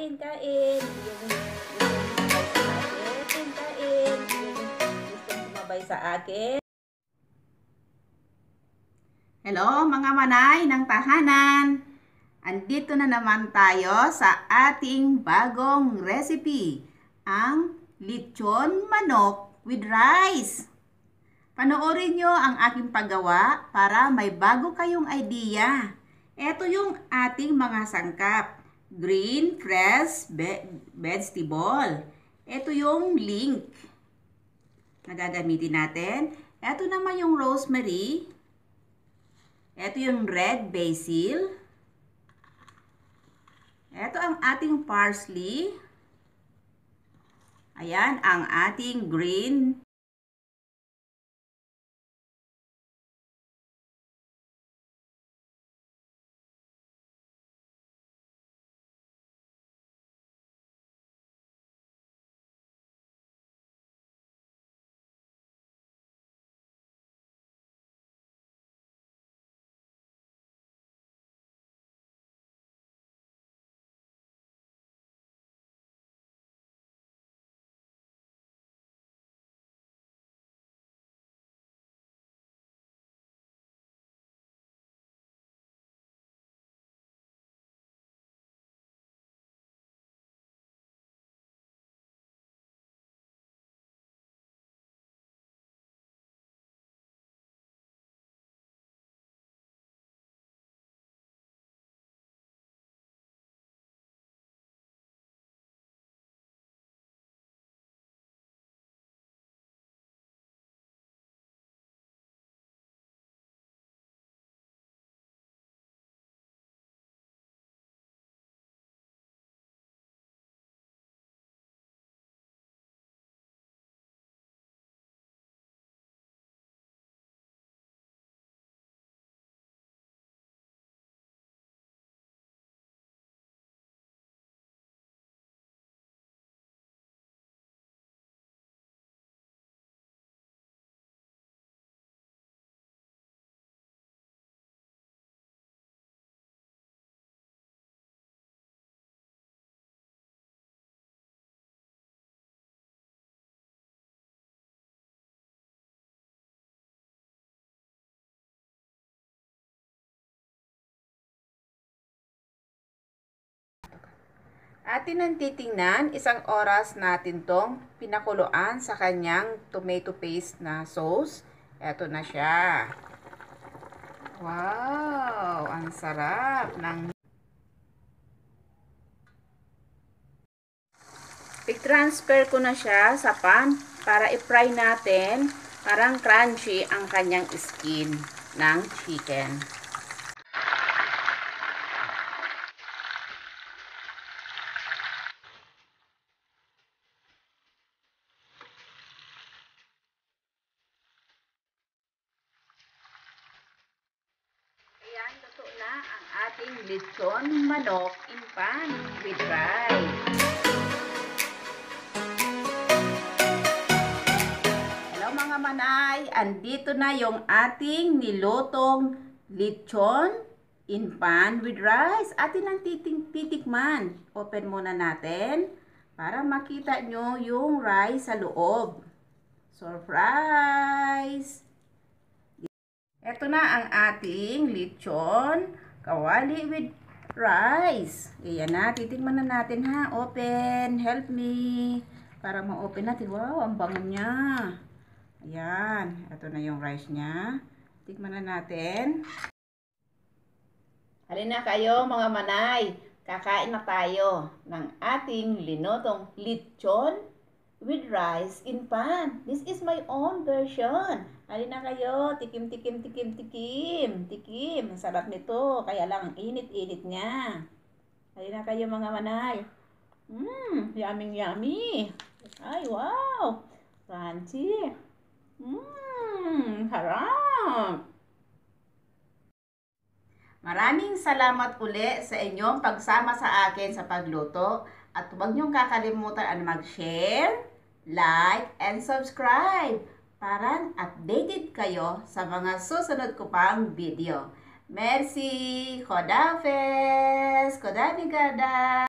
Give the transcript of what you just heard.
Kain, kain. Kain. Gustong sumabay sa akin. Hello mga manay ng tahanan. Andito na naman tayo sa ating bagong recipe. Ang lechon manok with rice. Panoorin nyo ang aking paggawa para may bago kayong idea. Ito yung ating mga sangkap. Green, fresh vegetable. Ito yung link na gagamitin natin. Ito naman yung rosemary. Ito yung red basil. Ito ang ating parsley. Ayan ang ating green. Atin ang titingnan, isang oras natin tong pinakuluan sa kanyang tomato paste na sauce. Eto na siya. Wow! Ang sarap ng... I-transfer ko na siya sa pan para i-fry natin. Parang crunchy ang kanyang skin ng chicken. Ayan, luto na ang ating lechon manok in pan with rice. Hello mga manay, andito na yung ating nilutong lechon in pan with rice. Atin ang titikman. Open muna natin para makita nyo yung rice sa loob. Surprise! Ito na ang ating lechon kawali with rice. Ayan na, titikman na natin ha. Open, help me. Para ma-open natin. Wow, ang bango niya. Ayan, ito na yung rice niya. Tikman na natin. Halina kayo mga manay. Kakain na tayo ng ating linutong lechon with rice in pan. This is my own version. Halina kayo, tikim. Masarap nito, kaya lang ang init-init niya. Halina kayo mga manay. Yummy. Ay, wow. Crunchy. Harap. Maraming salamat uli sa inyong pagsama sa akin sa pagluto. At huwag niyong kakalimutan ang mag-share, like, and subscribe para updated kayo sa mga susunod ko pang video. Merci! Khodafez! Khodafigada!